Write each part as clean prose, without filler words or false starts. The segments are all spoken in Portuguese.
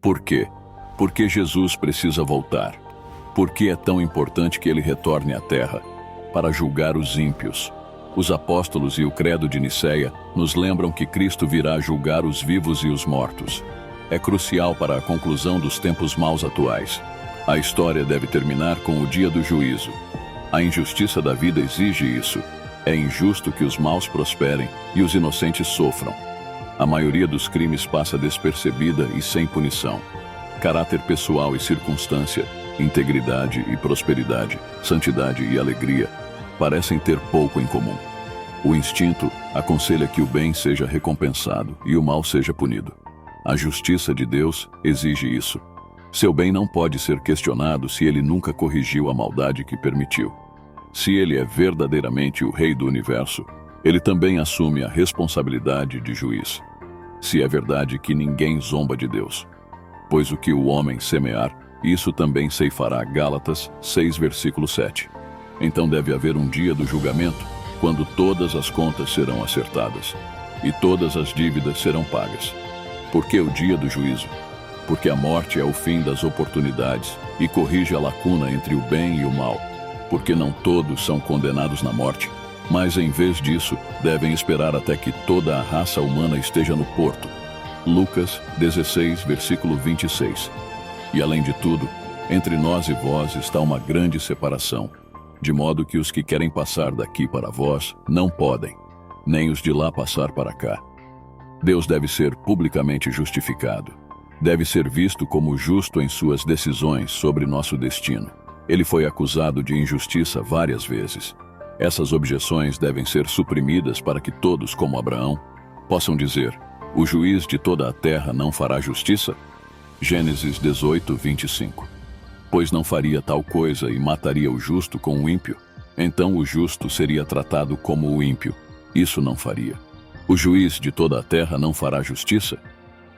Por quê? Porque Jesus precisa voltar. Por que é tão importante que ele retorne à terra? Para julgar os ímpios. Os apóstolos e o credo de Nicéia nos lembram que Cristo virá julgar os vivos e os mortos. É crucial para a conclusão dos tempos maus atuais. A história deve terminar com o dia do juízo. A injustiça da vida exige isso. É injusto que os maus prosperem e os inocentes sofram. A maioria dos crimes passa despercebida e sem punição. Caráter pessoal e circunstância, integridade e prosperidade, santidade e alegria parecem ter pouco em comum. O instinto aconselha que o bem seja recompensado e o mal seja punido. A justiça de Deus exige isso. Seu bem não pode ser questionado se ele nunca corrigiu a maldade que permitiu. Se ele é verdadeiramente o Rei do Universo, ele também assume a responsabilidade de juiz. Se é verdade que ninguém zomba de Deus, pois o que o homem semear, isso também ceifará. Gálatas 6, versículo 7. Então deve haver um dia do julgamento, quando todas as contas serão acertadas e todas as dívidas serão pagas. Por que o dia do juízo? Porque a morte é o fim das oportunidades e corrige a lacuna entre o bem e o mal. Porque não todos são condenados na morte, mas em vez disso, devem esperar até que toda a raça humana esteja no porto. Lucas 16, versículo 26. E além de tudo, entre nós e vós está uma grande separação, de modo que os que querem passar daqui para vós não podem, nem os de lá passar para cá. Deus deve ser publicamente justificado. Deve ser visto como justo em suas decisões sobre nosso destino. Ele foi acusado de injustiça várias vezes. Essas objeções devem ser suprimidas para que todos, como Abraão, possam dizer: o juiz de toda a terra não fará justiça? Gênesis 18, 25. Pois não faria tal coisa e mataria o justo com o ímpio? Então o justo seria tratado como o ímpio. Isso não faria. O juiz de toda a terra não fará justiça?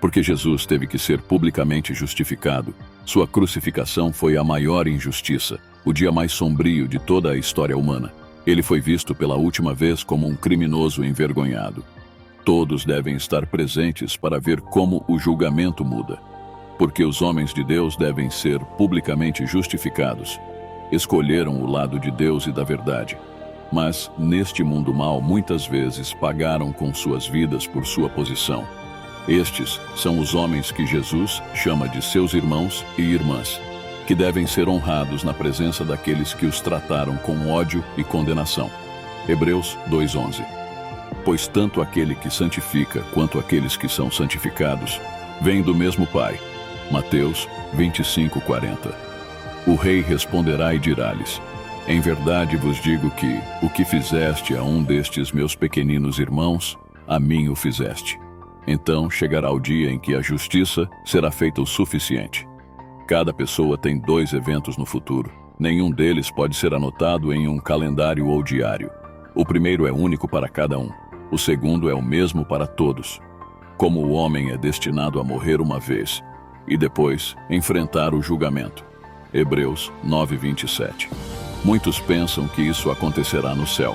Porque Jesus teve que ser publicamente justificado. Sua crucificação foi a maior injustiça, o dia mais sombrio de toda a história humana. Ele foi visto pela última vez como um criminoso envergonhado. Todos devem estar presentes para ver como o julgamento muda. Porque os homens de Deus devem ser publicamente justificados. Escolheram o lado de Deus e da verdade. Mas, neste mundo mau, muitas vezes pagaram com suas vidas por sua posição. Estes são os homens que Jesus chama de seus irmãos e irmãs, que devem ser honrados na presença daqueles que os trataram com ódio e condenação. Hebreus 2:11. Pois tanto aquele que santifica quanto aqueles que são santificados vêm do mesmo Pai. Mateus 25:40. O rei responderá e dirá-lhes: em verdade vos digo que o que fizeste a um destes meus pequeninos irmãos, a mim o fizeste. Então chegará o dia em que a justiça será feita o suficiente. Cada pessoa tem 2 eventos no futuro. Nenhum deles pode ser anotado em um calendário ou diário. O primeiro é único para cada um. O segundo é o mesmo para todos. Como o homem é destinado a morrer uma vez e depois enfrentar o julgamento. Hebreus 9:27. Muitos pensam que isso acontecerá no céu.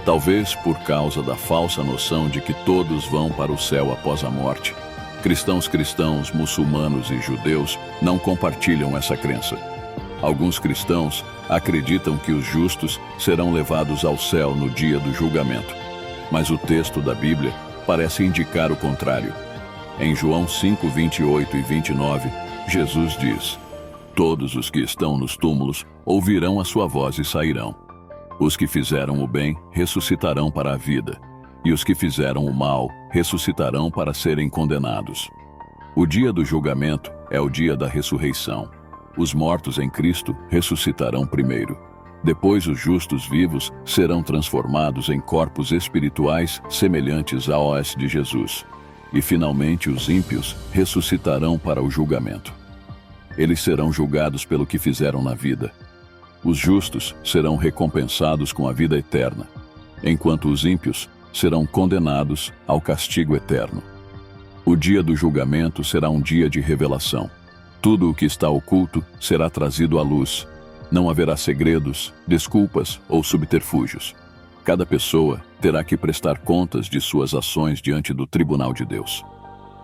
Talvez por causa da falsa noção de que todos vão para o céu após a morte. Cristãos, muçulmanos e judeus não compartilham essa crença. Alguns cristãos acreditam que os justos serão levados ao céu no dia do julgamento. Mas o texto da Bíblia parece indicar o contrário. Em João 5:28 e 29, Jesus diz: todos os que estão nos túmulos ouvirão a sua voz e sairão. Os que fizeram o bem ressuscitarão para a vida, e os que fizeram o mal ressuscitarão para serem condenados. O dia do julgamento é o dia da ressurreição. Os mortos em Cristo ressuscitarão primeiro. Depois os justos vivos serão transformados em corpos espirituais semelhantes aos de Jesus. E finalmente os ímpios ressuscitarão para o julgamento. Eles serão julgados pelo que fizeram na vida. Os justos serão recompensados com a vida eterna, enquanto os ímpios serão condenados ao castigo eterno. O dia do julgamento será um dia de revelação. Tudo o que está oculto será trazido à luz. Não haverá segredos, desculpas ou subterfúgios. Cada pessoa terá que prestar contas de suas ações diante do tribunal de Deus.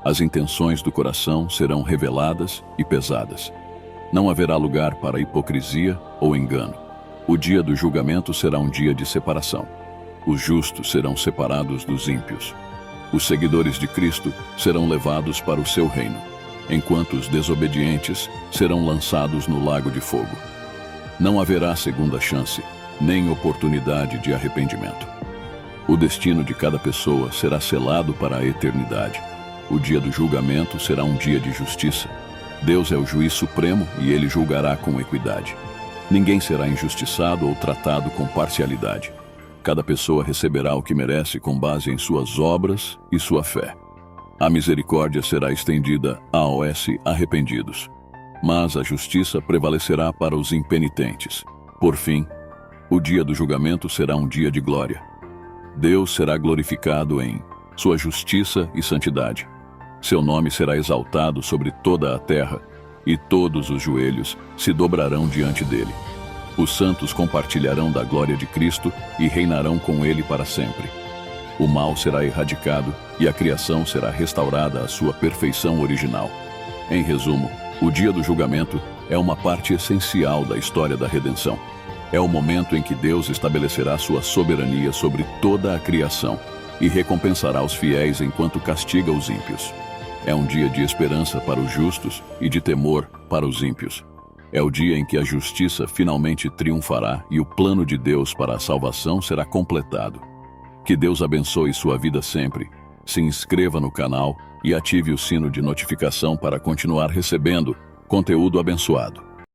As intenções do coração serão reveladas e pesadas. Não haverá lugar para hipocrisia ou engano. O dia do julgamento será um dia de separação. Os justos serão separados dos ímpios. Os seguidores de Cristo serão levados para o seu reino, enquanto os desobedientes serão lançados no lago de fogo. Não haverá segunda chance, nem oportunidade de arrependimento. O destino de cada pessoa será selado para a eternidade. O dia do julgamento será um dia de justiça. Deus é o juiz supremo e ele julgará com equidade. Ninguém será injustiçado ou tratado com parcialidade. Cada pessoa receberá o que merece com base em suas obras e sua fé. A misericórdia será estendida aos arrependidos, mas a justiça prevalecerá para os impenitentes. Por fim, o dia do julgamento será um dia de glória. Deus será glorificado em sua justiça e santidade. Seu nome será exaltado sobre toda a terra, e todos os joelhos se dobrarão diante dele. Os santos compartilharão da glória de Cristo e reinarão com ele para sempre. O mal será erradicado e a criação será restaurada à sua perfeição original. Em resumo, o dia do julgamento é uma parte essencial da história da redenção. É o momento em que Deus estabelecerá sua soberania sobre toda a criação e recompensará os fiéis enquanto castiga os ímpios. É um dia de esperança para os justos e de temor para os ímpios. É o dia em que a justiça finalmente triunfará e o plano de Deus para a salvação será completado. Que Deus abençoe sua vida sempre. Se inscreva no canal e ative o sino de notificação para continuar recebendo conteúdo abençoado.